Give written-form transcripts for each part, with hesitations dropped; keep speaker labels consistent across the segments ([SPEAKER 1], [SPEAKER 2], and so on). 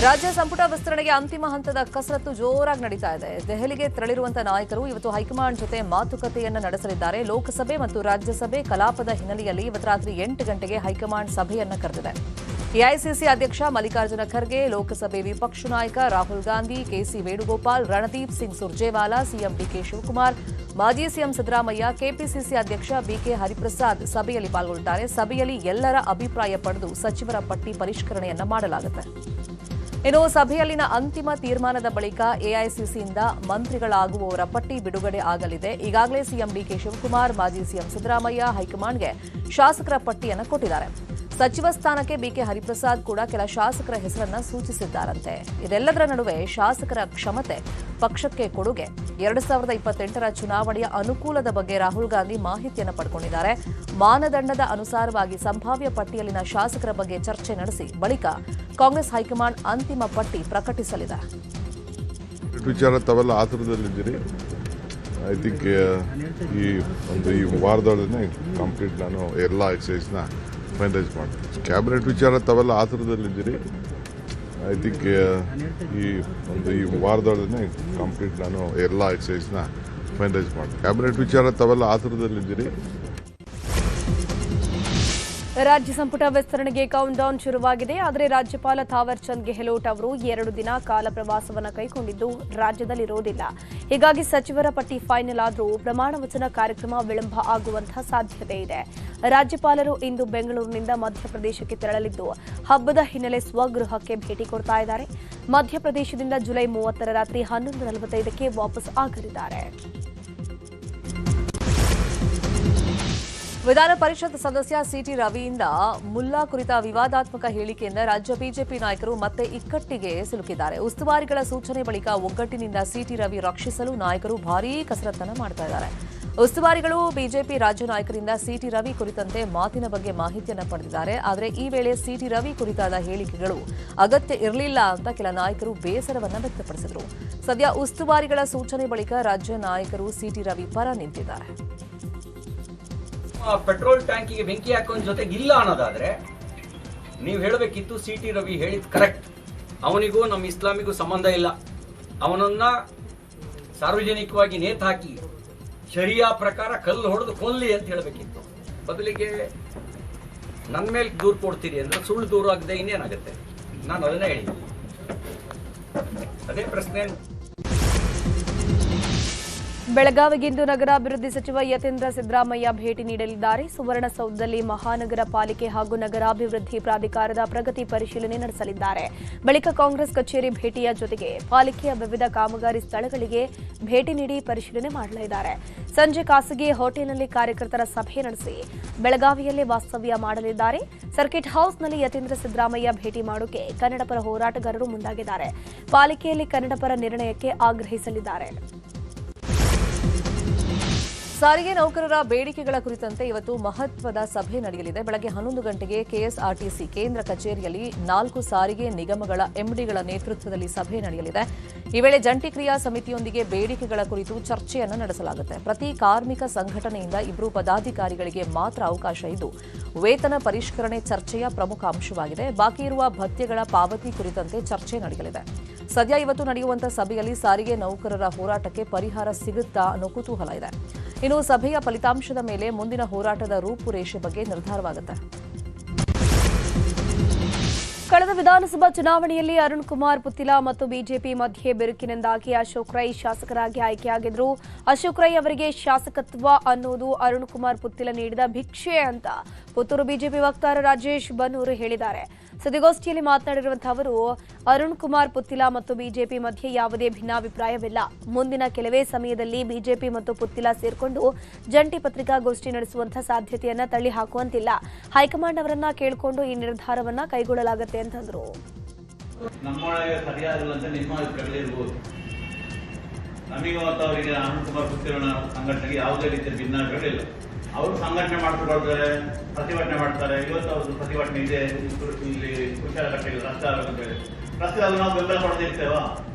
[SPEAKER 1] ರಾಜ್ಯ ಸಂಪುಟ ವಿಸ್ತರಣೆಗೆ ಅಂತಿಮ ಹಂತದ ಕಸರತ್ತು ಜೋರಾಗಿ ನಡೀತಾ ಇದೆ. ದೆಹಲಿಗೆ ತೆರಳಿರುವಂತಹ ನಾಯಕರು ಇವತ್ತು ಹೈಕಮಾಂಡ್ ಜೊತೆ ಮಾತುಕತೆಯನ್ನು ನಡೆಸಲಿದ್ದಾರೆ. ಲೋಕಸಭೆ ಮತ್ತು ರಾಜ್ಯಸಭೆ ಕಲಾಪದ ಹಿನ್ನೆಲೆಯಲ್ಲಿ ಇವತ್ತು ರಾತ್ರಿ 8 ಗಂಟೆಗೆ ಹೈಕಮಾಂಡ್ ಸಭೆಯನ್ನು ಕರೆದಿದೆ. ಎಐಸಿಸಿ ಅಧ್ಯಕ್ಷ ಮಲ್ಲಿಕಾರ್ಜುನ ಖರ್ಗೆ, ಲೋಕಸಭೆ ವಿಪಕ್ಷ ನಾಯಕ Rahul Gandhi, KC Venugopal, Randeep Singh Surjewala, CM DK Shivakumar, ಮಾಜಿ ಸಿಎಂ ಸಿದ್ದರಾಮಯ್ಯ, ಕೆಪಿಸಿಸಿ ಅಧ್ಯಕ್ಷ ಬಿಕೆ ಹರಿಪ್ರಸಾದ್ ಸಭೆಯಲ್ಲಿ ಪಾಲ್ಗೊಳ್ಳುತ್ತಾರೆ. ಸಭೆಯಲ್ಲಿ ಎಲ್ಲರ ಅಭಿಪ್ರಾಯ ಪಡೆದು ಸಚಿವರ ಪಟ್ಟಿ ಪರಿಷ್ಕರಣೆಯನ್ನ ಮಾಡಲಾಗುತ್ತೆ. ಇನ್ನು ಸಭೆಯಲ್ಲಿನ ಅಂತಿಮ ತೀರ್ಮಾನದ ಬಳಿಕ ಎಐಸಿಸಿಯಿಂದ ಮಂತ್ರಿಗಳಾಗುವವರ ಪಟ್ಟಿ ಬಿಡುಗಡೆ ಆಗಲಿದೆ. ಈಗಾಗಲೇ ಸಿಎಂ ಡಿಕೆ ಶಿವಕುಮಾರ್, ಮಾಜಿ ಸಿಎಂ ಸಿದ್ದರಾಮಯ್ಯ ಹೈಕಮಾಂಡ್ಗೆ ಶಾಸಕರ ಪಟ್ಟಿಯನ್ನು ಕೊಟ್ಟಿದ್ದಾರೆ. ಸಚಿವ ಸ್ಥಾನಕ್ಕೆ ಬಿಕೆ ಹರಿಪ್ರಸಾದ್ ಕೂಡ ಕೆಲ ಶಾಸಕರ ಹೆಸರನ್ನ ಸೂಚಿಸಿದ್ದಾರಂತೆ. ಇದೆಲ್ಲದರ ನಡುವೆ ಶಾಸಕರ ಕ್ಷಮತೆ ಪಕ್ಷಕ್ಕೆ ಕೊಡುಗೆ 2028ರ ಚುನಾವಣೆಯ ಅನುಕೂಲದ ಬಗ್ಗೆ ರಾಹುಲ್ ಗಾಂಧಿ ಮಾಹಿತಿಯನ್ನು ಪಡೆದುಕೊಂಡಿದ್ದಾರೆ. ಮಾನದಂಡದ ಅನುಸಾರವಾಗಿ ಸಂಭಾವ್ಯ ಪಟ್ಟಿಯಲ್ಲಿನ ಶಾಸಕರ ಬಗ್ಗೆ ಚರ್ಚೆ ನಡೆಸಿ ಬಳಿಕ ಕಾಂಗ್ರೆಸ್ ಹೈಕಮಾಂಡ್ ಅಂತಿಮ ಪಟ್ಟಿ ಪ್ರಕಟಿಸಲಿದೆ.
[SPEAKER 2] ವಿಚಾರ ತಾವೆಲ್ಲ ಆತುರದಲ್ಲಿದ್ದೀರಿ. ಐ ಥಿಂಕ್ ಈ ವಾರದೊಳಗೆ ಕಂಪ್ಲೀಟ್ ನಾನು ಎಲ್ಲ ಎಕ್ಸೈಸ್ನ ಫೈನಲೈಸ್ ಮಾಡ್ತೀನಿ. ಕ್ಯಾಬಿನೆಟ್ ವಿಚಾರ ತಾವೆಲ್ಲ ಆತುರದಲ್ಲಿದ್ದೀರಿ. ಐ ಥಿಂಕ್ ಈ ವಾರದೊಳಗೆ ಕಂಪ್ಲೀಟ್ ನಾನು ಎಲ್ಲ ಎಕ್ಸೈಸ್ನ ಫೈನಲೈಸ್ ಮಾಡ್ತೀನಿ. ಕ್ಯಾಬಿನೆಟ್ ವಿಚಾರ ತಾವೆಲ್ಲ ಆತುರದಲ್ಲಿದ್ದೀರಿ.
[SPEAKER 3] ರಾಜ್ಯ ಸಂಪುಟ ವಿಸ್ತರಣೆಗೆ ಕೌಂಟ್ ಡೌನ್ ಶುರುವಾಗಿದೆ. ಆದರೆ ರಾಜ್ಯಪಾಲ ಥಾವರ್ ಚಂದ್ ಗೆಹ್ಲೋಟ್ ಅವರು 2 ದಿನ ಕಾಲ ಪ್ರವಾಸವನ್ನು ಕೈಗೊಂಡಿದ್ದು ರಾಜ್ಯದಲ್ಲಿರೋದಿಲ್ಲ. ಹೀಗಾಗಿ ಸಚಿವರ ಪಟ್ಟಿ ಫೈನಲ್ ಆದರೂ ಪ್ರಮಾಣ ವಚನ ಕಾರ್ಯಕ್ರಮ ವಿಳಂಬ ಆಗುವಂತಹ ಸಾಧ್ಯತೆ ಇದೆ. ರಾಜ್ಯಪಾಲರು ಇಂದು ಬೆಂಗಳೂರಿನಿಂದ ಮಧ್ಯಪ್ರದೇಶಕ್ಕೆ ತೆರಳಲಿದ್ದು ಹಬ್ಬದ ಹಿನ್ನೆಲೆ ಸ್ವಗೃಹಕ್ಕೆ ಭೇಟಿ ಕೊಡ್ತಾ ಇದ್ದಾರೆ. ಮಧ್ಯಪ್ರದೇಶದಿಂದ ಜುಲೈ 30ರ ರಾತ್ರಿ 11:45ಕ್ಕೆ ವಾಪಸ್ ಆಗಲಿದ್ದಾರೆ.
[SPEAKER 1] ವಿಧಾನ ಪರಿಷತ್ ಸದಸ್ಯ ಸಿಟಿ ರವಿಯಿಂದ ಮುಲ್ಲಾ ಕುರಿತ ವಿವಾದಾತ್ಮಕ ಹೇಳಿಕೆಯಿಂದ ರಾಜ್ಯ ಬಿಜೆಪಿ ನಾಯಕರು ಮತ್ತೆ ಇಕ್ಕಟ್ಟಿಗೆ ಸಿಲುಕಿದ್ದಾರೆ. ಉಸ್ತುವಾರಿಗಳ ಸೂಚನೆ ಬಳಿಕ ಒಗ್ಗಟ್ಟಿನಿಂದ ಸಿಟಿ ರವಿ ರಕ್ಷಿಸಲು ನಾಯಕರು ಭಾರೀ ಕಸರತ್ತನ್ನು ಮಾಡ್ತಾ ಇದ್ದಾರೆ. ಉಸ್ತುವಾರಿಗಳು ಬಿಜೆಪಿ ರಾಜ್ಯ ನಾಯಕರಿಂದ ಸಿಟಿ ರವಿ ಕುರಿತಂತೆ ಮಾತಿನ ಬಗ್ಗೆ ಮಾಹಿತಿಯನ್ನು ಪಡೆದಿದ್ದಾರೆ. ಆದರೆ ಈ ವೇಳೆ ಸಿಟಿ ರವಿ ಕುರಿತಾದ ಹೇಳಿಕೆಗಳು ಅಗತ್ಯ ಇರಲಿಲ್ಲ ಅಂತ ಕೆಲ ನಾಯಕರು ಬೇಸರವನ್ನು ವ್ಯಕ್ತಪಡಿಸಿದರು. ಸದ್ಯ ಉಸ್ತುವಾರಿಗಳ ಸೂಚನೆ ಬಳಿಕ ರಾಜ್ಯ ನಾಯಕರು ಸಿಟಿ ರವಿ ಪರ ನಿಂತಿದ್ದಾರೆ.
[SPEAKER 4] ಪೆಟ್ರೋಲ್ ಟ್ಯಾಂಕಿಗೆ ಬೆಂಕಿ ಹಾಕೋನ್ ಜೊತೆಗೆ ಇಲ್ಲ ಅನ್ನೋದಾದ್ರೆ ನೀವು ಹೇಳಬೇಕಿತ್ತು ಸಿಟಿ ರವಿ ಹೇಳಿದ್ ಕರೆಕ್ಟ್. ಅವನಿಗೂ ನಮ್ಮ ಇಸ್ಲಾಮಿಗೂ ಸಂಬಂಧ ಇಲ್ಲ. ಅವನನ್ನ ಸಾರ್ವಜನಿಕವಾಗಿ ನೇತು ಹಾಕಿ ಶರಿಯಾ ಪ್ರಕಾರ ಕಲ್ಲು ಹೊಡೆದು ಕೊಲ್ಲಿ ಅಂತ ಹೇಳಬೇಕಿತ್ತು. ಬದಲಿಗೆ ನನ್ನ ಮೇಲೆ ದೂರು ಕೊಡ್ತೀರಿ ಅಂದ್ರೆ ಸುಳ್ಳು ದೂರ ಆಗದೆ ಇನ್ನೇನಾಗುತ್ತೆ? ನಾನು ಅದನ್ನೇ ಹೇಳಿದ್ದೀನಿ. ಅದೇ ಪ್ರಶ್ನೆ.
[SPEAKER 3] ಬೆಳಗಾವಿಗಿಂದು ನಗರಾಭಿವೃದ್ಧಿ ಸಚಿವ ಯತೀಂದ್ರ ಸಿದ್ದರಾಮಯ್ಯ ಭೇಟಿ ನೀಡಲಿದ್ದಾರೆ. ಸುವರ್ಣಸೌಧದಲ್ಲಿ ಮಹಾನಗರ ಪಾಲಿಕೆ ಹಾಗೂ ನಗರಾಭಿವೃದ್ಧಿ ಪ್ರಾಧಿಕಾರದ ಪ್ರಗತಿ ಪರಿಶೀಲನೆ ನಡೆಸಲಿದ್ದಾರೆ. ಬಳಿಕ ಕಾಂಗ್ರೆಸ್ ಕಚೇರಿ ಭೇಟಿಯ ಜೊತೆಗೆ ಪಾಲಿಕೆಯ ವಿವಿಧ ಕಾಮಗಾರಿ ಸ್ಥಳಗಳಿಗೆ ಭೇಟಿ ನೀಡಿ ಪರಿಶೀಲನೆ ಮಾಡಲಿದ್ದಾರೆ. ಸಂಜೆ ಖಾಸಗಿ ಹೋಟೆಲ್ನಲ್ಲಿ ಕಾರ್ಯಕರ್ತರ ಸಭೆ ನಡೆಸಿ ಬೆಳಗಾವಿಯಲ್ಲೇ ವಾಸ್ತವ್ಯ ಮಾಡಲಿದ್ದಾರೆ. ಸರ್ಕಿಟ್ ಹೌಸ್ನಲ್ಲಿ ಯತೀಂದ್ರ ಸಿದ್ದರಾಮಯ್ಯ ಭೇಟಿ ಮಾಡೋಕೆ ಕನ್ನಡಪರ ಹೋರಾಟಗಾರರು ಮುಂದಾಗಿದ್ದಾರೆ. ಪಾಲಿಕೆಯಲ್ಲಿ ಕನ್ನಡಪರ ನಿರ್ಣಯಕ್ಕೆ ಆಗ್ರಹಿಸಲಿದ್ದಾರೆ.
[SPEAKER 1] ಸಾರಿಗೆ ನೌಕರರ ಬೇಡಿಕೆಗಳ ಕುರಿತಂತೆ ಇವತ್ತು ಮಹತ್ವದ ಸಭೆ ನಡೆಯಲಿದೆ. ಬೆಳಗ್ಗೆ 11 ಗಂಟೆಗೆ ಕೆಎಸ್ಆರ್ಟಿಸಿ ಕೇಂದ್ರ ಕಚೇರಿಯಲ್ಲಿ 4 ಸಾರಿಗೆ ನಿಗಮಗಳ ಎಂಡಿಗಳ ನೇತೃತ್ವದಲ್ಲಿ ಸಭೆ ನಡೆಯಲಿದೆ. ಈ ವೇಳೆ ಜಂಟಿ ಕ್ರಿಯಾ ಸಮಿತಿಯೊಂದಿಗೆ ಬೇಡಿಕೆಗಳ ಕುರಿತು ಚರ್ಚೆಯನ್ನು ನಡೆಸಲಾಗುತ್ತೆ. ಪ್ರತಿ ಕಾರ್ಮಿಕ ಸಂಘಟನೆಯಿಂದ 2 ಪದಾಧಿಕಾರಿಗಳಿಗೆ ಮಾತ್ರ ಅವಕಾಶ ಇದ್ದು ವೇತನ ಪರಿಷ್ಕರಣೆ ಚರ್ಚೆಯ ಪ್ರಮುಖ ಅಂಶವಾಗಿದೆ. ಬಾಕಿ ಇರುವ ಭತ್ಯೆಗಳ ಪಾವತಿ ಕುರಿತಂತೆ ಚರ್ಚೆ ನಡೆಯಲಿದೆ. ಸದ್ಯ ಇವತ್ತು ನಡೆಯುವಂತಹ ಸಭೆಯಲ್ಲಿ ಸಾರಿಗೆ ನೌಕರರ ಹೋರಾಟಕ್ಕೆ ಪರಿಹಾರ ಸಿಗುತ್ತಾ ಅನ್ನೋ ಕುತೂಹಲ ಇದೆ. ಇನ್ನು ಸಭೆಯ ಫಲಿತಾಂಶದ ಮೇಲೆ ಮುಂದಿನ ಹೋರಾಟದ ರೂಪುರೇಷೆ ಬಗ್ಗೆ ನಿರ್ಧಾರವಾಗುತ್ತೆ.
[SPEAKER 3] ಕಳೆದ ವಿಧಾನಸಭಾ ಚುನಾವಣೆಯಲ್ಲಿ ಅರುಣ್ ಕುಮಾರ್ ಪುತ್ತಿಲ ಮತ್ತು ಬಿಜೆಪಿ ಮಧ್ಯೆ ಬಿರುಕಿನಿಂದಾಗಿ ಅಶೋಕ್ ರೈ ಶಾಸಕರಾಗಿ ಆಯ್ಕೆಯಾಗಿದ್ರು. ಅಶೋಕ್ ರೈ ಅವರಿಗೆ ಶಾಸಕತ್ವ ಅನ್ನೋದು ಅರುಣ್ ಕುಮಾರ್ ಪುತ್ತಿಲ ನೀಡಿದ ಭಿಕ್ಷೆ ಅಂತ ಪುತ್ತೂರು ಬಿಜೆಪಿ ವಕ್ತಾರ ರಾಜೇಶ್ ಬನ್ನೂರು ಹೇಳಿದ್ದಾರೆ. ಸುದ್ದಿಗೋಷ್ಠಿಯಲ್ಲಿ ಮಾತನಾಡಿರುವಂತಹ ಅವರು, ಅರುಣ್ ಕುಮಾರ್ ಪುತ್ತಿಲ ಮತ್ತು ಬಿಜೆಪಿ ಮಧ್ಯೆ ಯಾವುದೇ ಭಿನ್ನಾಭಿಪ್ರಾಯವಿಲ್ಲ. ಮುಂದಿನ ಕೆಲವೇ ಸಮಯದಲ್ಲಿ ಬಿಜೆಪಿ ಮತ್ತು ಪುತ್ತಿಲ ಸೇರ್ಕೊಂಡು ಜಂಟಿ ಪತ್ರಿಕಾಗೋಷ್ಠಿ ನಡೆಸುವಂತಹ ಸಾಧ್ಯತೆಯನ್ನ ತಳ್ಳಿ ಹಾಕುವಂತಿಲ್ಲ. ಹೈಕಮಾಂಡ್ ಅವರನ್ನ ಕೇಳಿಕೊಂಡು ಈ ನಿರ್ಧಾರವನ್ನ ಕೈಗೊಳ್ಳಲಾಗುತ್ತೆ ಅಂತಂದ್ರು.
[SPEAKER 5] ನಮ್ಮೊಳಗೆ ಸರಿಯಾಗಿರುವಂತ ನಿಮ್ಮ ಅಭಿಪ್ರಾಯಗಳಿರ್ಬೋದು. ನಮಗೆ ಮತ್ತು ಅವರಿಗೆ ಅರುಣ್ ಕುಮಾರ್ ಪುತ್ತಿಲ ಸಂಘಟನೆಗೆ ಯಾವುದೇ ರೀತಿಯ ಭಿನ್ನಾಭಿಪ್ರಾಯಗಳಿಲ್ಲ. ಅವರು ಸಂಘಟನೆ ಮಾಡಿಕೊಳ್ತಾರೆ, ಪ್ರತಿಭಟನೆ ಮಾಡ್ತಾರೆ. ಇವತ್ತು ಅವ್ರದ್ದು ಪ್ರತಿಭಟನೆ ಇದೆ ಇಲ್ಲಿ ಕುಶಾಲಕಟ್ಟೆಗೆ ರಸ್ತೆ ರಸ್ತೆಯಲ್ಲಿ ನಾವು ಬೆಂಬಲ ಕೊಡದಿರ್ತೇವಾ?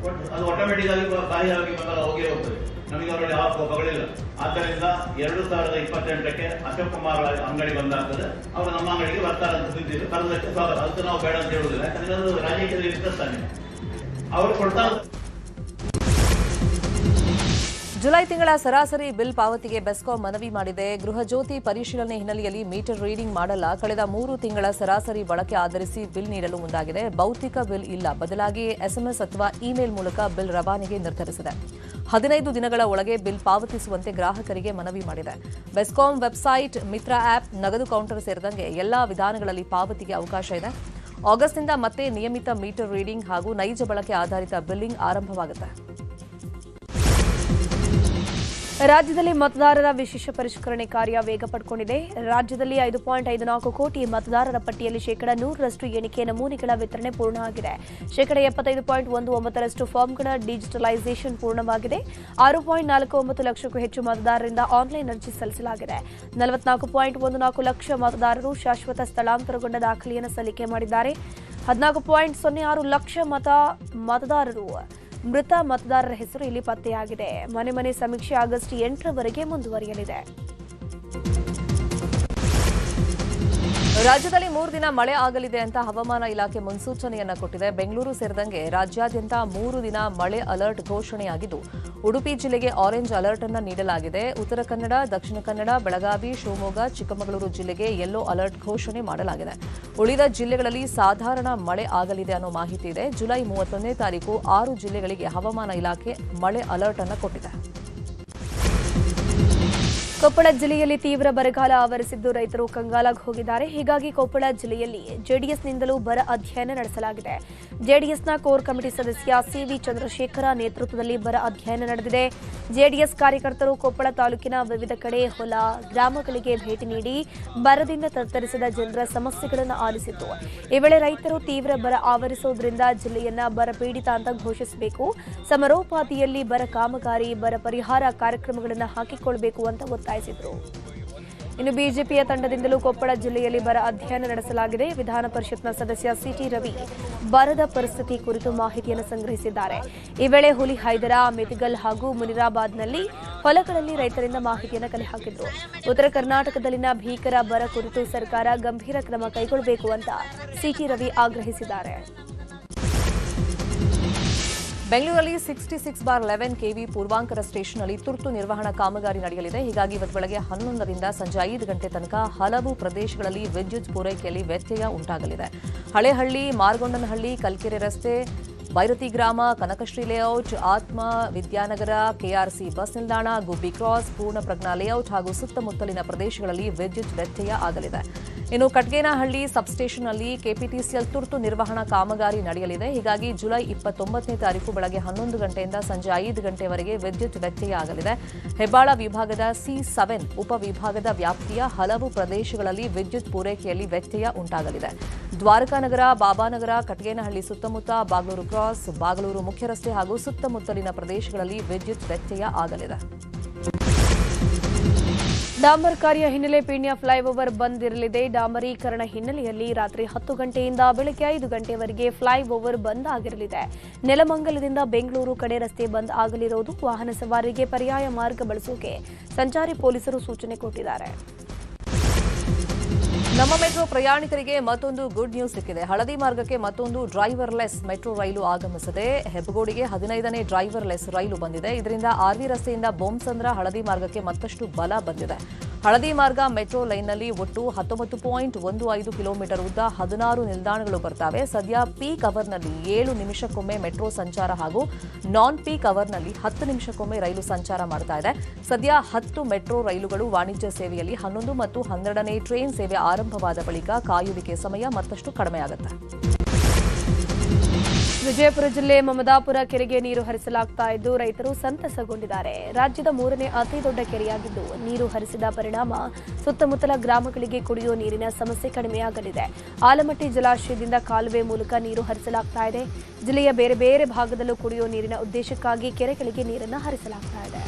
[SPEAKER 5] ಅದು ಆಟೋಮೆಟಿಕ್ ಆಗಿ ಬಾಹ್ಯವಾಗಿ ಬೆಂಬಲ ಹೋಗಿ ಹೋಗ್ತದೆ. ನಮಗೆ ಅವರಲ್ಲಿ ಯಾವ ಕೋಪಗಳಿಲ್ಲ. ಆದ್ದರಿಂದ 2028ಕ್ಕೆ ಅಶೋಕ್ ಕುಮಾರ್ ಅಂಗಡಿ ಬಂದಾಗ್ತದೆ. ಅವರು ನಮ್ಮ ಅಂಗಡಿಗೆ ಬರ್ತಾರೆ ಅಂತ ತಿಳಿದಿದ್ದು ಕರೆದಕ್ಕೆ ಸ್ವಾಗತ. ಅದು ನಾವು ಬೇಡ ಅಂತ ಹೇಳುವುದಿಲ್ಲ, ಯಾಕಂದ್ರೆ ಅದು ರಾಜಕೀಯದಲ್ಲಿ ಇರ್ತಾನೆ ಅವರು ಕೊಡ್ತಾರೆ.
[SPEAKER 1] ಜುಲೈ ತಿಂಗಳ ಸರಾಸರಿ ಬಿಲ್ ಪಾವತಿಗೆ ಬೆಸ್ಕಾಂ ಮನವಿ ಮಾಡಿದೆ. ಗೃಹ ಜ್ಯೋತಿ ಪರಿಶೀಲನೆ ಹಿನ್ನೆಲೆಯಲ್ಲಿ ಮೀಟರ್ ರೀಡಿಂಗ್ ಮಾಡಲ್ಲ. ಕಳೆದ 3 ತಿಂಗಳ ಸರಾಸರಿ ಬಳಕೆ ಆಧರಿಸಿ ಬಿಲ್ ನೀಡಲು ಮುಂದಾಗಿದೆ. ಭೌತಿಕ ಬಿಲ್ ಇಲ್ಲ, ಬದಲಾಗಿ ಎಸ್ಎಂಎಸ್ ಅಥವಾ ಇಮೇಲ್ ಮೂಲಕ ಬಿಲ್ ರವಾನೆಗೆ ನಿರ್ಧರಿಸಿದೆ. 15 ದಿನಗಳ ಒಳಗೆ ಬಿಲ್ ಪಾವತಿಸುವಂತೆ ಗ್ರಾಹಕರಿಗೆ ಮನವಿ ಮಾಡಿದೆ. ಬೆಸ್ಕಾಂ ವೆಬ್ಸೈಟ್, ಮಿತ್ರ ಆಪ್, ನಗದು ಕೌಂಟರ್ ಸೇರಿದಂತೆ ಎಲ್ಲಾ ವಿಧಾನಗಳಲ್ಲಿ ಪಾವತಿಗೆ ಅವಕಾಶ ಇದೆ. ಆಗಸ್ಟ್ನಿಂದ ಮತ್ತೆ ನಿಯಮಿತ ಮೀಟರ್ ರೀಡಿಂಗ್ ಹಾಗೂ ನೈಜ ಬಳಕೆ ಆಧಾರಿತ ಬಿಲ್ಲಿಂಗ್ ಆರಂಭವಾಗುತ್ತೆ.
[SPEAKER 3] ರಾಜ್ಯದಲ್ಲಿ ಮತದಾರರ ವಿಶೇಷ ಪರಿಷ್ಕರಣೆ ಕಾರ್ಯ ವೇಗ ಪಡ್ಕೊಂಡಿದೆ. ರಾಜ್ಯದಲ್ಲಿ 5.54 ಕೋಟಿ ಮತದಾರರ ಪಟ್ಟಿಯಲ್ಲಿ 100% ಎಣಿಕೆ ನಮೂನೆಗಳ ವಿತರಣೆ ಪೂರ್ಣ ಆಗಿದೆ. 75.19% ಫಾರ್ಮ್ಗಳ ಡಿಜಿಟಲೈಸೇಷನ್ ಪೂರ್ಣವಾಗಿದೆ. 6.49 ಲಕ್ಷಕ್ಕೂ ಹೆಚ್ಚು ಮತದಾರರಿಂದ ಆನ್ಲೈನ್ ಅರ್ಜಿ ಸಲ್ಲಿಸಲಾಗಿದೆ. 44.14 ಲಕ್ಷ ಮತದಾರರು ಶಾಶ್ವತ ಸ್ಥಳಾಂತರಗೊಂಡ ದಾಖಲೆಯನ್ನು ಸಲ್ಲಿಕೆ ಮಾಡಿದ್ದಾರೆ. 14.06 ಲಕ್ಷ ಮತದಾರರು ಮೃತ ಮತದಾರರ ಹೆಸರು ಇಲ್ಲಿ ಪತ್ತೆಯಾಗಿದೆ. ಮನೆ ಸಮೀಕ್ಷೆ ಆಗಸ್ಟ್ 8ರವರೆಗೆ ಮುಂದುವರಿಯಲಿದೆ.
[SPEAKER 1] ರಾಜ್ಯದಲ್ಲಿ 3 ದಿನ ಮಳೆ ಆಗಲಿದೆ ಅಂತ ಹವಾಮಾನ ಇಲಾಖೆ ಮುನ್ಸೂಚನೆಯನ್ನ ಕೊಟ್ಟಿದೆ. ಬೆಂಗಳೂರು ಸೇರಿದಂತೆ ರಾಜ್ಯಾದ್ಯಂತ 3 ದಿನ ಮಳೆ ಅಲರ್ಟ್ ಘೋಷಣೆಯಾಗಿದ್ದು, ಉಡುಪಿ ಜಿಲ್ಲೆಗೆ ಆರೆಂಜ್ ಅಲರ್ಟ್ ಅನ್ನು ನೀಡಲಾಗಿದೆ. ಉತ್ತರ ಕನ್ನಡ, ದಕ್ಷಿಣ ಕನ್ನಡ, ಬೆಳಗಾವಿ, ಶಿವಮೊಗ್ಗ, ಚಿಕ್ಕಮಗಳೂರು ಜಿಲ್ಲೆಗೆ ಯೆಲ್ಲೋ ಅಲರ್ಟ್ ಘೋಷಣೆ ಮಾಡಲಾಗಿದೆ. ಉಳಿದ ಜಿಲ್ಲೆಗಳಲ್ಲಿ ಸಾಧಾರಣ ಮಳೆ ಆಗಲಿದೆ ಅನ್ನೋ ಮಾಹಿತಿ ಇದೆ. ಜುಲೈ 31ನೇ ತಾರೀಕು 6 ಜಿಲ್ಲೆಗಳಿಗೆ ಹವಾಮಾನ ಇಲಾಖೆ ಮಳೆ ಅಲರ್ಟ್ ಅನ್ನು ಕೊಟ್ಟಿದೆ.
[SPEAKER 3] ಕೊಪ್ಪಳ ಜಿಲ್ಲೆಯಲ್ಲಿ ತೀವ್ರ ಬರಗಾಲ ಆವರಿಸಿದ್ದು ರೈತರು ಕಂಗಾಲಾಗಿ ಹೋಗಿದ್ದಾರೆ. ಹೀಗಾಗಿ ಕೊಪ್ಪಳ ಜಿಲ್ಲೆಯಲ್ಲಿ ಜೆಡಿಎಸ್ನಿಂದಲೂ ಬರ ಅಧ್ಯಯನ ನಡೆಸಲಾಗಿದೆ. ಜೆಡಿಎಸ್ನ ಕೋರ್ ಕಮಿಟಿ ಸದಸ್ಯ ಸಿವಿ ಚಂದ್ರಶೇಖರ ನೇತೃತ್ವದಲ್ಲಿ ಬರ ಅಧ್ಯಯನ ನಡೆದಿದೆ. ಜೆಡಿಎಸ್ ಕಾರ್ಯಕರ್ತರು ಕೊಪ್ಪಳ ತಾಲೂಕಿನ ವಿವಿಧ ಕಡೆ ಹೊಲ, ಗ್ರಾಮಗಳಿಗೆ ಭೇಟಿ ನೀಡಿ ಬರದಿಂದ ತತ್ತರಿಸಿದ ಜನರ ಸಮಸ್ಯೆಗಳನ್ನು ಆಲಿಸಿತು. ಈ ವೇಳೆ ರೈತರು ತೀವ್ರ ಬರ ಆವರಿಸುವುದರಿಂದ ಜಿಲ್ಲೆಯನ್ನ ಬರಪೀಡಿತ ಅಂತ ಘೋಷಿಸಬೇಕು, ಸಮರೋಪಾದಿಯಲ್ಲಿ ಬರ ಕಾಮಗಾರಿ, ಬರ ಪರಿಹಾರ ಕಾರ್ಯಕ್ರಮಗಳನ್ನು ಹಾಕಿಕೊಳ್ಳಬೇಕು ಅಂತ ಒತ್ತಾಯಿಸಿದರು. ಇನ್ನು ಬಿಜೆಪಿಯ ತಂಡದಿಂದಲೂ ಕೊಪ್ಪಳ ಜಿಲ್ಲೆಯಲ್ಲಿ ಬರ ಅಧ್ಯಯನ ನಡೆಸಲಾಗಿದೆ. ವಿಧಾನ ಪರಿಷತ್ನ ಸದಸ್ಯ ಸಿಟಿ ರವಿ ಬರದ ಪರಿಸ್ಥಿತಿ ಕುರಿತು ಮಾಹಿತಿಯನ್ನು ಸಂಗ್ರಹಿಸಿದ್ದಾರೆ. ಈ ವೇಳೆ ಹುಲಿಹೈದರ, ಮೆತಿಗಲ್ ಹಾಗೂ ಮುನಿರಾಬಾದ್ನಲ್ಲಿ ಹೊಲಗಳಲ್ಲಿ ರೈತರಿಂದ ಮಾಹಿತಿಯನ್ನು ಕಲೆ ಹಾಕಿದ್ರು. ಉತ್ತರ ಕರ್ನಾಟಕದಲ್ಲಿನ ಭೀಕರ ಬರ ಕುರಿತು ಸರ್ಕಾರ ಗಂಭೀರ ಕ್ರಮ ಕೈಗೊಳ್ಳಬೇಕು ಅಂತ ಸಿಟಿ ರವಿ ಆಗ್ರಹಿಸಿದ್ದಾರೆ.
[SPEAKER 1] ಬೆಂಗಳೂರಲ್ಲಿ 66/11 ಕೆವಿ ಪೂರ್ವಾಂಕರ ಸ್ಟೇಷನ್ನಲ್ಲಿ ತುರ್ತು ನಿರ್ವಹಣಾ ಕಾಮಗಾರಿ ನಡೆಯಲಿದೆ. ಹೀಗಾಗಿ ಇವತ್ತು ಬೆಳಗ್ಗೆ 11ರಿಂದ ಸಂಜೆ 5 ಗಂಟೆ ತನಕ ಹಲವು ಪ್ರದೇಶಗಳಲ್ಲಿ ವಿದ್ಯುತ್ ಪೂರೈಕೆಯಲ್ಲಿ ವ್ಯತ್ಯಯ ಉಂಟಾಗಲಿದೆ. ಹಳೆಹಳ್ಳಿ, ಮಾರ್ಗೊಂಡನಹಳ್ಳಿ, ಕಲ್ಕೆರೆ ರಸ್ತೆ, ಬೈರತಿ ಗ್ರಾಮ, ಕನಕಶ್ರೀ ಲೇಔಟ್, ಆತ್ಮ ವಿದ್ಯಾನಗರ, ಕೆಆರ್ಸಿ ಬಸ್ ನಿಲ್ದಾಣ, ಗುಬ್ಬಿ ಕ್ರಾಸ್, ಪೂರ್ಣಪ್ರಜ್ಞಾ ಲೇಔಟ್ ಹಾಗೂ ಸುತ್ತಮುತ್ತಲಿನ ಪ್ರದೇಶಗಳಲ್ಲಿ ವಿದ್ಯುತ್ ವ್ಯತ್ಯಯ ಆಗಲಿದೆ. ಇನ್ನು ಕಟ್ಗೇನಹಳ್ಳಿ ಸಬ್ಸ್ಟೇಷನ್ನಲ್ಲಿ ಕೆಪಿಟಿಸಿಎಲ್ ತುರ್ತು ನಿರ್ವಹಣಾ ಕಾಮಗಾರಿ ನಡೆಯಲಿದೆ. ಹೀಗಾಗಿ ಜುಲೈ 29ನೇ ತಾರೀಕು ಬೆಳಗ್ಗೆ 11 ಗಂಟೆಯಿಂದ ಸಂಜೆ 5 ಗಂಟೆವರೆಗೆ ವಿದ್ಯುತ್ ವ್ಯತ್ಯಯ ಆಗಲಿದೆ. ಹೆಬ್ಬಾಳ ವಿಭಾಗದ C7 ಉಪವಿಭಾಗದ ವ್ಯಾಪ್ತಿಯ ಹಲವು ಪ್ರದೇಶಗಳಲ್ಲಿ ವಿದ್ಯುತ್ ಪೂರೈಕೆಯಲ್ಲಿ ವ್ಯತ್ಯಯ ಉಂಟಾಗಲಿದೆ. ದ್ವಾರಕಾನಗರ, ಬಾಬಾನಗರ, ಕಟ್ಗೇನಹಳ್ಳಿ ಸುತ್ತಮುತ್ತ, ಬಾಗಲೂರು ಕ್ರಾಸ್, ಬಾಗಲೂರು ಮುಖ್ಯ ರಸ್ತೆ ಹಾಗೂ ಸುತ್ತಮುತ್ತಲಿನ ಪ್ರದೇಶಗಳಲ್ಲಿ ವಿದ್ಯುತ್ ವ್ಯತ್ಯಯ ಆಗಲಿದೆ.
[SPEAKER 3] ಡಾಂಬರ್ ಕಾರ್ಯ ಹಿನ್ನೆಲೆ ಪೀಣ್ಯ ಫ್ಲೈಓವರ್ ಬಂದ್ ಇರಲಿದೆ. ಡಾಂಬರೀಕರಣ ಹಿನ್ನೆಲೆಯಲ್ಲಿ ರಾತ್ರಿ 10 ಗಂಟೆಯಿಂದ ಬೆಳಗ್ಗೆ 5 ಗಂಟೆವರೆಗೆ ಫ್ಲೈಓವರ್ ಬಂದ್ ಆಗಿರಲಿದೆ. ನೆಲಮಂಗಲದಿಂದ ಬೆಂಗಳೂರು ಕಡೆ ರಸ್ತೆ ಬಂದ್ ಆಗಲಿರುವುದು ವಾಹನ ಸವಾರರಿಗೆ ಪರ್ಯಾಯ ಮಾರ್ಗ ಬಳಸೋಕೆ ಸಂಚಾರಿ ಪೊಲೀಸರು ಸೂಚನೆ ಕೊಟ್ಟಿದ್ದಾರೆ.
[SPEAKER 1] ನಮ್ಮ ಮೆಟ್ರೋ ಪ್ರಯಾಣಿಕರಿಗೆ ಮತ್ತೊಂದು ಗುಡ್ ನ್ಯೂಸ್ ಸಿಕ್ಕಿದೆ. ಹಳದಿ ಮಾರ್ಗಕ್ಕೆ ಮತ್ತೊಂದು ಡ್ರೈವರ್ಲೆಸ್ ಮೆಟ್ರೋ ರೈಲು ಆಗಮಿಸಿದೆ. ಹೆಬ್ಬಗೋಡಿಗೆ 15ನೇ ಡ್ರೈವರ್ಲೆಸ್ ರೈಲು ಬಂದಿದೆ. ಇದರಿಂದ ಆರ್ವಿ ರಸ್ತೆಯಿಂದ ಬೊಮ್ಮಸಂದ್ರ ಹಳದಿ ಮಾರ್ಗಕ್ಕೆ ಮತ್ತಷ್ಟು ಬಲ ಬಂದಿದೆ. ಹಳದಿ ಮಾರ್ಗ ಮೆಟ್ರೋ ಲೈನ್ನಲ್ಲಿ ಒಟ್ಟು 19.15 ಕಿಲೋಮೀಟರ್ ಉದ್ದ 16 ನಿಲ್ದಾಣಗಳು ಬರ್ತವೆ. ಸದ್ಯ ಪೀಕ್ ಅವರ್ನಲ್ಲಿ 7 ನಿಮಿಷಕ್ಕೊಮ್ಮೆ ಮೆಟ್ರೋ ಸಂಚಾರ ಹಾಗೂ ನಾನ್ ಪೀಕ್ ಅವರ್ನಲ್ಲಿ 10 ನಿಮಿಷಕ್ಕೊಮ್ಮೆ ರೈಲು ಸಂಚಾರ ಮಾಡ್ತಾ ಇದೆ. ಸದ್ಯ 10 ಮೆಟ್ರೋ ರೈಲುಗಳು ವಾಣಿಜ್ಯ ಸೇವೆಯಲ್ಲಿ, 11 ಮತ್ತು 12ನೇ ಟ್ರೈನ್ ಸೇವೆ ಆರಂಭವಾದ ಬಳಿಕ ಕಾಯುವಿಕೆ ಸಮಯ ಮತ್ತಷ್ಟು ಕಡಿಮೆಯಾಗುತ್ತೆ.
[SPEAKER 3] ವಿಜಯಪುರ ಜಿಲ್ಲೆ ಮಮದಾಪುರ ಕೆರೆಗೆ ನೀರು ಹರಿಸಲಾಗ್ತಾ ಇದ್ದು ರೈತರು ಸಂತಸಗೊಂಡಿದ್ದಾರೆ. ರಾಜ್ಯದ 3ನೇ ಅತಿ ದೊಡ್ಡ ಕೆರೆಯಾಗಿದ್ದು ನೀರು ಹರಿಸಿದ ಪರಿಣಾಮ ಸುತ್ತಮುತ್ತಲ ಗ್ರಾಮಗಳಿಗೆ ಕುಡಿಯುವ ನೀರಿನ ಸಮಸ್ಯೆ ಕಡಿಮೆಯಾಗಲಿದೆ. ಆಲಮಟ್ಟಿ ಜಲಾಶಯದಿಂದ ಕಾಲುವೆ ಮೂಲಕ ನೀರು ಹರಿಸಲಾಗ್ತಾ ಇದೆ. ಜಿಲ್ಲೆಯ ಬೇರೆ ಬೇರೆ ಭಾಗದಲ್ಲೂ ಕುಡಿಯುವ ನೀರಿನ ಉದ್ದೇಶಕ್ಕಾಗಿ ಕೆರೆಗಳಿಗೆ ನೀರನ್ನು ಹರಿಸಲಾಗ್ತಾ ಇದೆ.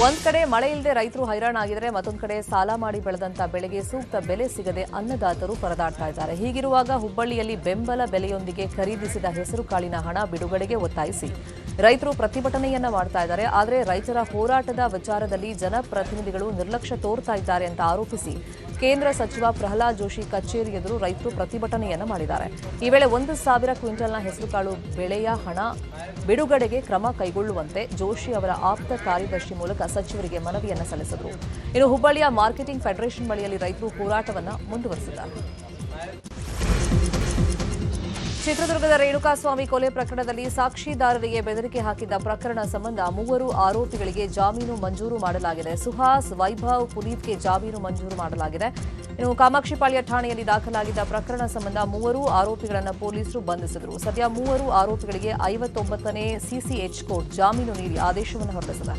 [SPEAKER 1] ಒಂದ್ ಕಡೆ ಮಳೆ ಇಲ್ಲದೆ ರೈತರು ಹೈರಾಣಾಗಿದ್ರೆ ಮತ್ತೊಂದು ಕಡೆ ಸಾಲ ಮಾಡಿ ಬೆಳೆದಂತ ಬೆಳೆಗೆ ಸೂಕ್ತ ಬೆಲೆ ಸಿಗದೆ ಅನ್ನದಾತರು ಪರದಾಡ್ತಾ ಇದ್ದಾರೆ. ಹೀಗಿರುವಾಗ ಹುಬ್ಬಳ್ಳಿಯಲ್ಲಿ ಬೆಂಬಲ ಬೆಲೆಯೊಂದಿಗೆ ಖರೀದಿಸಿದ ಹೆಸರುಕಾಳಿನ ಹಣ ಬಿಡುಗಡೆಗೆ ಒತ್ತಾಯಿಸಿ ರೈತರು ಪ್ರತಿಭಟನೆಯನ್ನ ಮಾಡ್ತಾ ಇದ್ದಾರೆ. ಆದರೆ ರೈತರ ಹೋರಾಟದ ವಿಚಾರದಲ್ಲಿ ಜನಪ್ರತಿನಿಧಿಗಳು ನಿರ್ಲಕ್ಷ್ಯ ತೋರ್ತಾ ಇದ್ದಾರೆ ಅಂತ ಆರೋಪಿಸಿ ಕೇಂದ್ರ ಸಚಿವ ಪ್ರಹ್ಲಾದ್ ಜೋಶಿ ಕಚೇರಿ ಎದುರು ರೈತರು ಪ್ರತಿಭಟನೆಯನ್ನ ಮಾಡಿದ್ದಾರೆ. ಈ ವೇಳೆ 1,000 ಕ್ವಿಂಟಲ್ನ ಹೆಸರುಕಾಳು ಬೆಳೆಯ ಹಣ ಬಿಡುಗಡೆಗೆ ಕ್ರಮ ಕೈಗೊಳ್ಳುವಂತೆ ಜೋಶಿ ಅವರ ಆಪ್ತ ಕಾರ್ಯದರ್ಶಿ ಮೂಲಕ ಸಚಿವರಿಗೆ ಮನವಿಯನ್ನ ಸಲ್ಲಿಸಿದರು. ಇನ್ನು ಹುಬ್ಬಳ್ಳಿಯ ಮಾರ್ಕೆಟಿಂಗ್ ಫೆಡರೇಷನ್ ಬಳಿಯಲ್ಲಿ ರೈತರು ಹೋರಾಟವನ್ನ ಮುಂದುವರೆಸಿದ್ದಾರೆ. ಚಿತ್ರದುರ್ಗದ ರೇಣುಕಾಸ್ವಾಮಿ ಕೊಲೆ ಪ್ರಕರಣದಲ್ಲಿ ಸಾಕ್ಷಿದಾರರಿಗೆ ಬೆದರಿಕೆ ಹಾಕಿದ್ದ ಪ್ರಕರಣ ಸಂಬಂಧ 3 ಆರೋಪಿಗಳಿಗೆ ಜಾಮೀನು ಮಂಜೂರು ಮಾಡಲಾಗಿದೆ. ಸುಹಾಸ್, ವೈಭವ್, ಪುನೀತ್ಗೆ ಜಾಮೀನು ಮಂಜೂರು ಮಾಡಲಾಗಿದೆ. ಇನ್ನು ಕಾಮಾಕ್ಷಿಪಾಳ್ಯ ಠಾಣೆಯಲ್ಲಿ ದಾಖಲಾಗಿದ್ದ ಪ್ರಕರಣ ಸಂಬಂಧ 3 ಆರೋಪಿಗಳನ್ನು ಪೊಲೀಸರು ಬಂಧಿಸಿದರು. ಸದ್ಯ 3 ಆರೋಪಿಗಳಿಗೆ 59ನೇ ಸಿಸಿಎಚ್ ಕೋರ್ಟ್ ಜಾಮೀನು ನೀಡಿ ಆದೇಶವನ್ನು ಹೊರಡಿಸಿದೆ.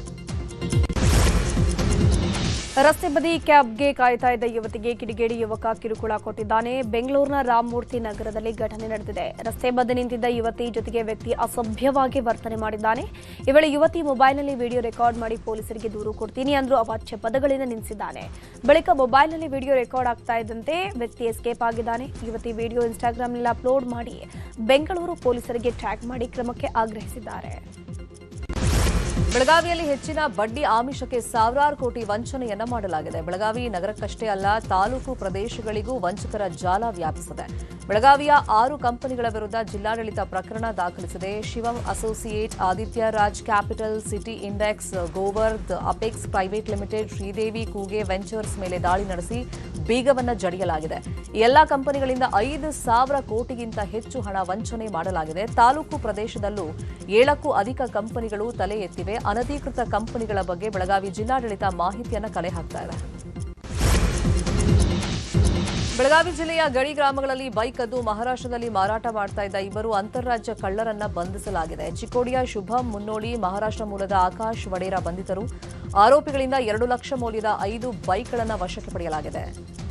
[SPEAKER 3] ರಸ್ತೆ ಬದಿ ಕ್ಯಾಬ್ಗೆ ಕಾಯ್ತಾ ಇದ್ದ ಯುವತಿಗೆ ಕಿಡಿಗೇಡಿ ಯುವಕ ಕಿರುಕುಳ ಕೊಟ್ಟಿದ್ದಾನೆ. ಬೆಂಗಳೂರಿನ ರಾಮಮೂರ್ತಿ ನಗರದಲ್ಲಿ ಘಟನೆ ನಡೆದಿದೆ. ರಸ್ತೆ ಬದಿ ನಿಂತಿದ್ದ ಯುವತಿ ಜೊತೆಗೆ ವ್ಯಕ್ತಿ ಅಸಭ್ಯವಾಗಿ ವರ್ತನೆ ಮಾಡಿದ್ದಾನೆ. ಈ ವೇಳೆ ಯುವತಿ ಮೊಬೈಲ್ನಲ್ಲಿ ವಿಡಿಯೋ ರೆಕಾರ್ಡ್ ಮಾಡಿ ಪೊಲೀಸರಿಗೆ ದೂರು ಕೊಡ್ತೀನಿ ಅಂದ್ರು ಅವಾಚ್ಯ ಪದಗಳಿಂದ ನಿಂದಿಸಿದ್ದಾನೆ. ಬಳಿಕ ಮೊಬೈಲ್ನಲ್ಲಿ ವಿಡಿಯೋ ರೆಕಾರ್ಡ್ ಆಗ್ತಾ ಇದ್ದಂತೆ ವ್ಯಕ್ತಿ ಎಸ್ಕೇಪ್ ಆಗಿದ್ದಾನೆ. ಯುವತಿ ವಿಡಿಯೋ ಇನ್ಸ್ಟಾಗ್ರಾಂನಲ್ಲಿ ಅಪ್ಲೋಡ್ ಮಾಡಿ ಬೆಂಗಳೂರು ಪೊಲೀಸರಿಗೆ ಟ್ರ್ಯಾಕ್ ಮಾಡಿ ಕ್ರಮಕ್ಕೆ ಆಗ್ರಹಿಸಿದ್ದಾರೆ.
[SPEAKER 1] ಬೆಳಗಾವಿಯಲ್ಲಿ ಹೆಚ್ಚಿನ ಬಡ್ಡಿ ಆಮಿಷಕ್ಕೆ ಸಾವಿರಾರು ಕೋಟಿ ವಂಚನೆಯನ್ನ ಮಾಡಲಾಗಿದೆ. ಬೆಳಗಾವಿ ನಗರಕ್ಕಷ್ಟೇ ಅಲ್ಲ, ತಾಲೂಕು ಪ್ರದೇಶಗಳಿಗೂ ವಂಚಕರ ಜಾಲ ವ್ಯಾಪಿಸಿದೆ. ಬೆಳಗಾವಿಯ 6 ಕಂಪನಿಗಳ ವಿರುದ್ಧ ಜಿಲ್ಲಾಡಳಿತ ಪ್ರಕರಣ ದಾಖಲಿಸಿದೆ. Shivam associate, Aditya Raj capital, city index, ಗೋವರ್ಧ್, ಅಪೆಕ್ಸ್ ಪ್ರೈವೇಟ್ ಲಿಮಿಟೆಡ್, ಶ್ರೀದೇವಿ ಕೂಗೆ ವೆಂಚರ್ಸ್ ಮೇಲೆ ದಾಳಿ ನಡೆಸಿ ಬೀಗವನ್ನ ಜಡಿಯಲಾಗಿದೆ. ಈ ಎಲ್ಲಾ ಕಂಪನಿಗಳಿಂದ 5,000 ಕೋಟಿಗಿಂತ ಹೆಚ್ಚು ಹಣ ವಂಚನೆ ಮಾಡಲಾಗಿದೆ. ತಾಲೂಕು ಪ್ರದೇಶದಲ್ಲೂ 7ಕ್ಕೂ ಅಧಿಕ ಕಂಪನಿಗಳು ತಲೆ ಎತ್ತಿವೆ. ಅನಧಿಕೃತ ಕಂಪನಿಗಳ ಬಗ್ಗೆ ಬೆಳಗಾವಿ ಜಿಲ್ಲಾಡಳಿತ ಮಾಹಿತಿಯನ್ನು ಕಲೆ ಹಾಕ್ತಾ ಇದೆ. ಬೆಳಗಾವಿ ಜಿಲ್ಲೆಯ ಗಡಿ ಗ್ರಾಮಗಳಲ್ಲಿ ಬೈಕ್ ಕದ್ದು ಮಹಾರಾಷ್ಟ್ರದಲ್ಲಿ ಮಾರಾಟ ಮಾಡ್ತಾ ಇದ್ದ 2 ಅಂತಾರಾಜ್ಯ ಕಳ್ಳರನ್ನ ಬಂಧಿಸಲಾಗಿದೆ. ಚಿಕ್ಕೋಡಿಯ ಶುಭಂ ಮುನ್ನೋಳಿ, ಮಹಾರಾಷ್ಟ್ರ ಮೂಲದ ಆಕಾಶ್ ವಡೇರ ಬಂಧಿತರು. ಆರೋಪಿಗಳಿಂದ 2 ಲಕ್ಷ ಮೌಲ್ಯದ 5 ಬೈಕ್ಗಳನ್ನು ವಶಕ್ಕೆ ಪಡೆಯಲಾಗಿದೆ.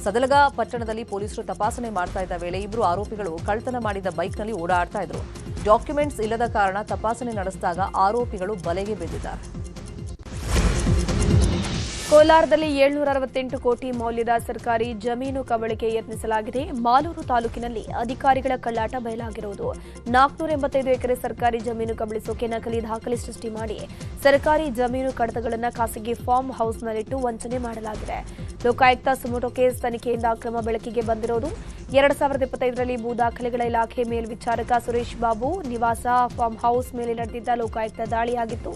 [SPEAKER 1] ಸದಲಗ ಪಟ್ಟಣದಲ್ಲಿ ಪೊಲೀಸರು ತಪಾಸಣೆ ಮಾಡ್ತಾ ಇದ್ದ ವೇಳೆ 2 ಆರೋಪಿಗಳು ಕಳ್ಳತನ ಮಾಡಿದ ಬೈಕ್ನಲ್ಲಿ ಓಡಾಡ್ತಾ ಇದ್ರು. ಡಾಕ್ಯುಮೆಂಟ್ಸ್ ಇಲ್ಲದ ಕಾರಣ ತಪಾಸಣೆ ನಡೆಸಿದಾಗ ಆರೋಪಿಗಳು ಬಲೆಗೆ ಬಿದ್ದಿದ್ದಾರೆ.
[SPEAKER 3] ಕೋಲಾರದಲ್ಲಿ 768 ಕೋಟಿ ಮೌಲ್ಯದ ಸರ್ಕಾರಿ ಜಮೀನು ಕಬಳಿಕೆ ಯತ್ನಿಸಲಾಗಿದೆ. ಮಾಲೂರು ತಾಲೂಕಿನಲ್ಲಿ ಅಧಿಕಾರಿಗಳ ಕಳ್ಳಾಟ ಬಯಲಾಗಿರುವುದು. 485 ಎಕರೆ ಸರ್ಕಾರಿ ಜಮೀನು ಕಬಳಿಸೋಕೆ ನಕಲಿ ದಾಖಲೆ ಸೃಷ್ಟಿ ಮಾಡಿ ಸರ್ಕಾರಿ ಜಮೀನು ಕಡತಗಳನ್ನು ಖಾಸಗಿ ಫಾರ್ಮ್ ಹೌಸ್ನಲ್ಲಿಟ್ಟು ವಂಚನೆ ಮಾಡಲಾಗಿದೆ. ಲೋಕಾಯುಕ್ತ ಸುಮೋಟೋ ಕೇಸ್ ತನಿಖೆಯಿಂದ ಅಕ್ರಮ ಬೆಳಕಿಗೆ ಬಂದಿರೋದು. 2025ರಲ್ಲಿ ಭೂ ದಾಖಲೆಗಳ ಇಲಾಖೆ ಮೇಲ್ವಿಚಾರಕ ಸುರೇಶ್ ಬಾಬು ನಿವಾಸ ಫಾರ್ಮ್ ಹೌಸ್ ಮೇಲೆ ನಡೆದಿದ್ದ ಲೋಕಾಯುಕ್ತ ದಾಳಿಯಾಗಿತ್ತು.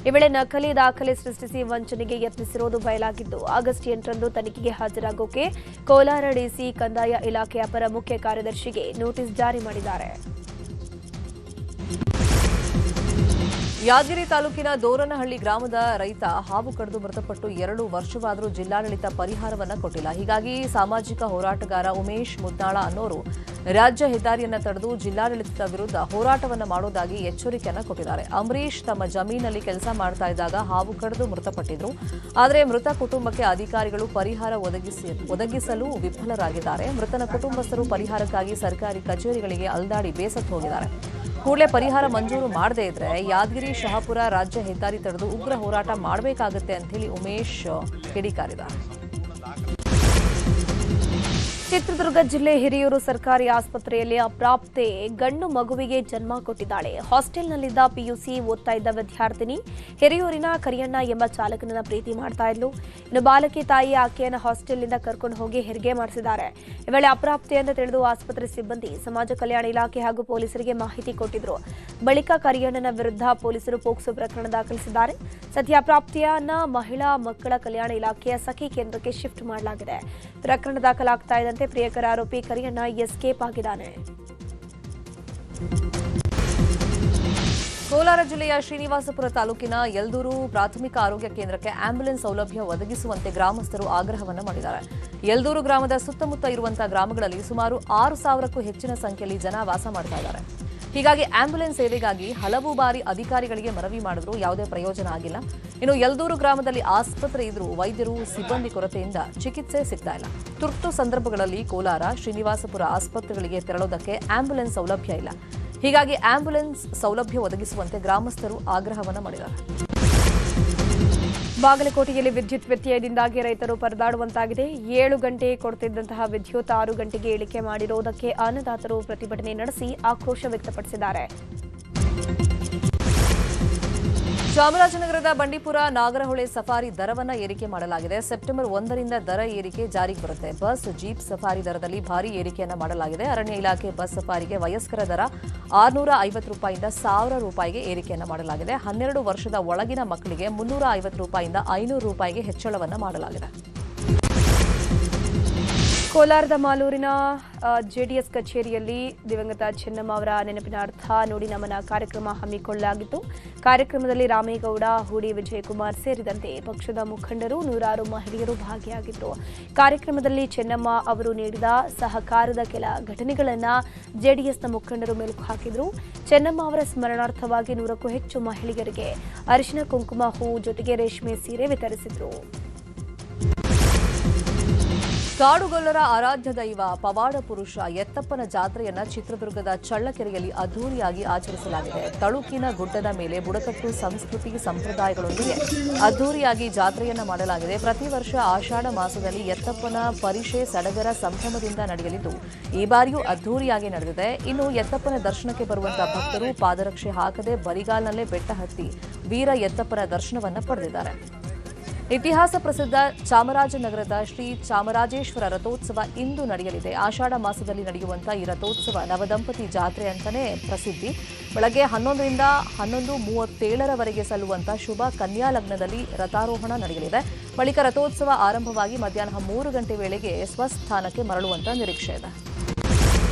[SPEAKER 3] ಈ ವೇಳೆ ನಕಲಿ ದಾಖಲೆ ಸೃಷ್ಟಿಸಿ ವಂಚನೆಗೆ ಯತ್ನಿಸಿರುವುದು ಬಯಲಾಗಿದ್ದು, ಆಗಸ್ಟ್ 8ರಂದು ತನಿಖೆಗೆ ಹಾಜರಾಗೋಕೆ ಕೋಲಾರ ಡಿಸಿ ಕಂದಾಯ ಇಲಾಖೆ ಅಪರ ಮುಖ್ಯ ಕಾರ್ಯದರ್ಶಿಗೆ ನೋಟಿಸ್ ಜಾರಿ ಮಾಡಿದ್ದಾರೆ.
[SPEAKER 1] ಯಾದಗಿರಿ ತಾಲೂಕಿನ ದೋರನಹಳ್ಳಿ ಗ್ರಾಮದ ರೈತ ಹಾವು ಕಡಿದು ಮೃತಪಟ್ಟು 2 ವರ್ಷವಾದರೂ ಜಿಲ್ಲಾಡಳಿತ ಪರಿಹಾರವನ್ನ ಕೊಟ್ಟಿಲ್ಲ. ಹೀಗಾಗಿ ಸಾಮಾಜಿಕ ಹೋರಾಟಗಾರ ಉಮೇಶ್ ಮುದ್ನಾಳ ಅನ್ನೋರು ರಾಜ್ಯ ಹೆದ್ದಾರಿಯನ್ನ ತಡೆದು ಜಿಲ್ಲಾಡಳಿತದ ವಿರುದ್ಧ ಹೋರಾಟವನ್ನ ಮಾಡೋದಾಗಿ ಎಚ್ಚರಿಕೆಯನ್ನ ಕೊಟ್ಟಿದ್ದಾರೆ. ಅಂಬರೀಶ್ ತಮ್ಮ ಜಮೀನಲ್ಲಿ ಕೆಲಸ ಮಾಡ್ತಾ ಇದ್ದಾಗ ಹಾವು ಕಡಿದು ಮೃತಪಟ್ಟಿದ್ರು. ಆದರೆ ಮೃತ ಕುಟುಂಬಕ್ಕೆ ಅಧಿಕಾರಿಗಳು ಪರಿಹಾರ ಒದಗಿಸಲು ವಿಫಲರಾಗಿದ್ದಾರೆ. ಮೃತನ ಕುಟುಂಬಸ್ಥರು ಪರಿಹಾರಕ್ಕಾಗಿ ಸರ್ಕಾರಿ ಕಚೇರಿಗಳಿಗೆ ಅಲ್ದಾಡಿ ಬೇಸತ್ತು ಹೋಗಿದ್ದಾರೆ. ಕೂಡಲೇ ಪರಿಹಾರ ಮಂಜೂರು ಮಾಡದೇ ಇದ್ರೆ ಯಾದಗಿರಿ ಶಹಾಪುರ ರಾಜ್ಯ ಹೆದ್ದಾರಿ ತಡೆದು ಉಗ್ರ ಹೋರಾಟ ಮಾಡಬೇಕಾಗುತ್ತೆ ಅಂತ ಹೇಳಿ ಉಮೇಶ್ ಕಿಡಿಕಾರಿದ್ದಾರೆ.
[SPEAKER 3] ಚಿತ್ರದುರ್ಗ ಜಿಲ್ಲೆ ಹಿರಿಯೂರು ಸರ್ಕಾರಿ ಆಸ್ಪತ್ರೆಯಲ್ಲಿ ಅಪ್ರಾಪ್ತೆ ಗಂಡು ಮಗುವಿಗೆ ಜನ್ಮ ಕೊಟ್ಟಿದ್ದಾಳೆ. ಹಾಸ್ಟೆಲ್ನಲ್ಲಿದ್ದ ಪಿಯುಸಿ ಓದ್ತಾ ಇದ್ದ ವಿದ್ಯಾರ್ಥಿನಿ ಹಿರಿಯೂರಿನ ಕರಿಯಣ್ಣ ಎಂಬ ಚಾಲಕನನ್ನ ಪ್ರೀತಿ ಮಾಡ್ತಾ ಇದ್ಲು. ಇನ್ನು ಬಾಲಕಿ ತಾಯಿ ಆಕೆಯನ್ನು ಹಾಸ್ಟೆಲ್ನಿಂದ ಕರ್ಕೊಂಡು ಹೋಗಿ ಹೆರಿಗೆ ಮಾಡಿಸಿದ್ದಾರೆ. ಈ ವೇಳೆ ಅಪ್ರಾಪ್ತೆ ಅಂತ ತಿಳಿದು ಆಸ್ಪತ್ರೆ ಸಿಬ್ಬಂದಿ ಸಮಾಜ ಕಲ್ಯಾಣ ಇಲಾಖೆ ಹಾಗೂ ಪೊಲೀಸರಿಗೆ ಮಾಹಿತಿ ಕೊಟ್ಟಿದ್ರು. ಬಳಿಕ ಕರಿಯಣ್ಣನ ವಿರುದ್ಧ ಪೊಲೀಸರು ಪೋಕ್ಸೋ ಪ್ರಕರಣ ದಾಖಲಿಸಿದ್ದಾರೆ. ಸದ್ಯ ಅಪ್ರಾಪ್ತೆಯನ್ನ ಮಹಿಳಾ ಮಕ್ಕಳ ಕಲ್ಯಾಣ ಇಲಾಖೆಯ ಸಖಿ ಕೇಂದ್ರಕ್ಕೆ ಶಿಫ್ಟ್ ಮಾಡಲಾಗಿದೆ. ಪ್ರಕರಣ ದಾಖಲಾಗ್ತಾ ಇದ್ದಂತೆ ಪ್ರಿಯಕರ ಆರೋಪಿ ಕರಿಯಣ್ಣ ಎಸ್ಕೇಪ್ ಆಗಿದ್ದಾನೆ.
[SPEAKER 1] ಕೋಲಾರ ಜಿಲ್ಲೆಯ ಶ್ರೀನಿವಾಸಪುರ ತಾಲೂಕಿನ ಯಲ್ದೂರು ಪ್ರಾಥಮಿಕ ಆರೋಗ್ಯ ಕೇಂದ್ರಕ್ಕೆ ಆಂಬ್ಯುಲೆನ್ಸ್ ಸೌಲಭ್ಯ ಒದಗಿಸುವಂತೆ ಗ್ರಾಮಸ್ಥರು ಆಗ್ರಹವನ್ನು ಮಾಡಿದ್ದಾರೆ. ಯಲ್ದೂರು ಗ್ರಾಮದ ಸುತ್ತಮುತ್ತ ಇರುವಂತಹ ಗ್ರಾಮಗಳಲ್ಲಿ ಸುಮಾರು 6,000ಕ್ಕೂ ಹೆಚ್ಚಿನ ಸಂಖ್ಯೆಯಲ್ಲಿ ಜನ ವಾಸ ಮಾಡ್ತಾ ಇದ್ದಾರೆ. ಹೀಗಾಗಿ ಆಂಬ್ಯುಲೆನ್ಸ್ ಸೇವೆಗಾಗಿ ಹಲವು ಬಾರಿ ಅಧಿಕಾರಿಗಳಿಗೆ ಮನವಿ ಮಾಡಿದ್ರು, ಯಾವುದೇ ಪ್ರಯೋಜನ ಆಗಿಲ್ಲ. ಇನ್ನು ಯಲ್ದೂರು ಗ್ರಾಮದಲ್ಲಿ ಆಸ್ಪತ್ರೆ ಇದ್ರೂ ವೈದ್ಯರು ಸಿಬ್ಬಂದಿ ಕೊರತೆಯಿಂದ ಚಿಕಿತ್ಸೆ ಸಿಗ್ತಾ ಇಲ್ಲ. ತುರ್ತು ಸಂದರ್ಭಗಳಲ್ಲಿ ಕೋಲಾರ, ಶ್ರೀನಿವಾಸಪುರ ಆಸ್ಪತ್ರೆಗಳಿಗೆ ತೆರಳೋದಕ್ಕೆ ಆಂಬ್ಯುಲೆನ್ಸ್ ಸೌಲಭ್ಯ ಇಲ್ಲ. ಹೀಗಾಗಿ ಆಂಬ್ಯುಲೆನ್ಸ್ ಸೌಲಭ್ಯ ಒದಗಿಸುವಂತೆ ಗ್ರಾಮಸ್ಥರು ಆಗ್ರಹವನ್ನು ಮಾಡಿದ್ದಾರೆ.
[SPEAKER 3] ಬಾಗಲಕೋಟೆಯಲ್ಲಿ ವಿದ್ಯುತ್ ವ್ಯತ್ಯಯದಿಂದಾಗಿ ರೈತರು ಪರದಾಡುವಂತಾಗಿದೆ. 7 ಗಂಟೆ ಕೊಡ್ತಿದ್ದಂತಹ ವಿದ್ಯುತ್ 6 ಗಂಟೆಗೆ ಇಳಿಕೆ ಮಾಡಿರುವುದಕ್ಕೆ ಅನ್ನದಾತರು ಪ್ರತಿಭಟನೆ ನಡೆಸಿ ಆಕ್ರೋಶ ವ್ಯಕ್ತಪಡಿಸಿದ್ದಾರೆ.
[SPEAKER 1] ಚಾಮರಾಜನಗರದ ಬಂಡೀಪುರ ನಾಗರಹೊಳೆ ಸಫಾರಿ ದರವನ್ನು ಏರಿಕೆ ಮಾಡಲಾಗಿದೆ. ಸೆಪ್ಟೆಂಬರ್ 1ರಿಂದ ದರ ಏರಿಕೆ ಜಾರಿಗೆ ಬರುತ್ತೆ. ಬಸ್, ಜೀಪ್ ಸಫಾರಿ ದರದಲ್ಲಿ ಭಾರೀ ಏರಿಕೆಯನ್ನು ಮಾಡಲಾಗಿದೆ. ಅರಣ್ಯ ಇಲಾಖೆ ಬಸ್ ಸಫಾರಿಗೆ ವಯಸ್ಕರ ದರ 650 ರೂಪಾಯಿಂದ 1000 ರೂಪಾಯಿಗೆ ಏರಿಕೆಯನ್ನು ಮಾಡಲಾಗಿದೆ. 12 ವರ್ಷದ ಒಳಗಿನ ಮಕ್ಕಳಿಗೆ 350 ರೂಪಾಯಿಂದ 500 ರೂಪಾಯಿಗೆ ಹೆಚ್ಚಳವನ್ನು ಮಾಡಲಾಗಿದೆ.
[SPEAKER 3] ಕೋಲಾರದ ಮಾಲೂರಿನ ಜೆಡಿಎಸ್ ಕಚೇರಿಯಲ್ಲಿ ದಿವಂಗತ ಚೆನ್ನಮ್ಮ ಅವರ ನೆನಪಿನಾರ್ಥ ನುಡಿ ನಮನ ಕಾರ್ಯಕ್ರಮ ಹಮ್ಮಿಕೊಳ್ಳಲಾಗಿತ್ತು. ಕಾರ್ಯಕ್ರಮದಲ್ಲಿ ರಾಮೇಗೌಡ, ಹೂಡಿ ವಿಜಯಕುಮಾರ್ ಸೇರಿದಂತೆ ಪಕ್ಷದ ಮುಖಂಡರು, ನೂರಾರು ಮಹಿಳೆಯರು ಭಾಗಿಯಾಗಿದ್ದರು. ಕಾರ್ಯಕ್ರಮದಲ್ಲಿ ಚೆನ್ನಮ್ಮ ಅವರು ನೀಡಿದ ಸಹಕಾರದ ಕೆಲ ಘಟನೆಗಳನ್ನು ಜೆಡಿಎಸ್ನ ಮುಖಂಡರು ಮೆಲುಕು ಹಾಕಿದರು. ಚೆನ್ನಮ್ಮ ಅವರ ಸ್ಮರಣಾರ್ಥವಾಗಿ 100ಕ್ಕೂ ಹೆಚ್ಚು ಮಹಿಳೆಯರಿಗೆ ಅರಿಶಿನ ಕುಂಕುಮ ಹೂ ಜೊತೆಗೆ ರೇಷ್ಮೆ ಸೀರೆ ವಿತರಿಸಿದರು.
[SPEAKER 1] ಕಾಡುಗೊಲ್ಲರ ಆರಾಧ್ಯ ದೈವ ಪವಾಡ ಪುರುಷ ಎತ್ತಪ್ಪನ ಜಾತ್ರೆಯನ್ನ ಚಿತ್ರದುರ್ಗದ ಚಳ್ಳಕೆರೆಯಲ್ಲಿ ಅದ್ದೂರಿಯಾಗಿ ಆಚರಿಸಲಾಗಿದೆ. ತಳುಕಿನ ಗುಡ್ಡದ ಮೇಲೆ ಬುಡಕಟ್ಟು ಸಂಸ್ಕೃತಿ ಸಂಪ್ರದಾಯಗಳೊಂದಿಗೆ ಅದ್ದೂರಿಯಾಗಿ ಜಾತ್ರೆಯನ್ನ ಮಾಡಲಾಗಿದೆ. ಪ್ರತಿ ವರ್ಷ ಆಷಾಢ ಮಾಸದಲ್ಲಿ ಎತ್ತಪ್ಪನ ಪರಿಷೆ ಸಡಗರ ಸಂಭ್ರಮದಿಂದ ನಡೆಯಲಿದ್ದು ಈ ಬಾರಿಯೂ ಅದ್ದೂರಿಯಾಗಿ ನಡೆದಿದೆ. ಇನ್ನು ಎತ್ತಪ್ಪನ ದರ್ಶನಕ್ಕೆ ಬರುವಂತಹ ಭಕ್ತರು ಪಾದರಕ್ಷೆ ಹಾಕದೆ ಬರಿಗಾಲ್ನಲ್ಲೇ ಬೆಟ್ಟ ಹತ್ತಿ ವೀರ ಎತ್ತಪ್ಪನ ದರ್ಶನವನ್ನ ಪಡೆದಿದ್ದಾರೆ. ಇತಿಹಾಸ ಪ್ರಸಿದ್ಧ ಚಾಮರಾಜನಗರದ ಶ್ರೀ ಚಾಮರಾಜೇಶ್ವರ ರಥೋತ್ಸವ ಇಂದು ನಡೆಯಲಿದೆ. ಆಷಾಢ ಮಾಸದಲ್ಲಿ ನಡೆಯುವಂತಹ ಈ ರಥೋತ್ಸವ ನವದಂಪತಿ ಜಾತ್ರೆ ಅಂತಾನೆ ಪ್ರಸಿದ್ಧಿ. ಬೆಳಗ್ಗೆ 11ರಿಂದ 11:37ರವರೆಗೆ ಸಲ್ಲುವಂತಹ ಶುಭ ಕನ್ಯಾ ಲಗ್ನದಲ್ಲಿ ರಥಾರೋಹಣ ನಡೆಯಲಿದೆ. ಬಳಿಕ ರಥೋತ್ಸವ ಆರಂಭವಾಗಿ ಮಧ್ಯಾಹ್ನ 3 ಗಂಟೆ ವೇಳೆಗೆ ಸ್ವಸ್ಥಾನಕ್ಕೆ ಮರಳುವಂತಹ ನಿರೀಕ್ಷೆ ಇದೆ.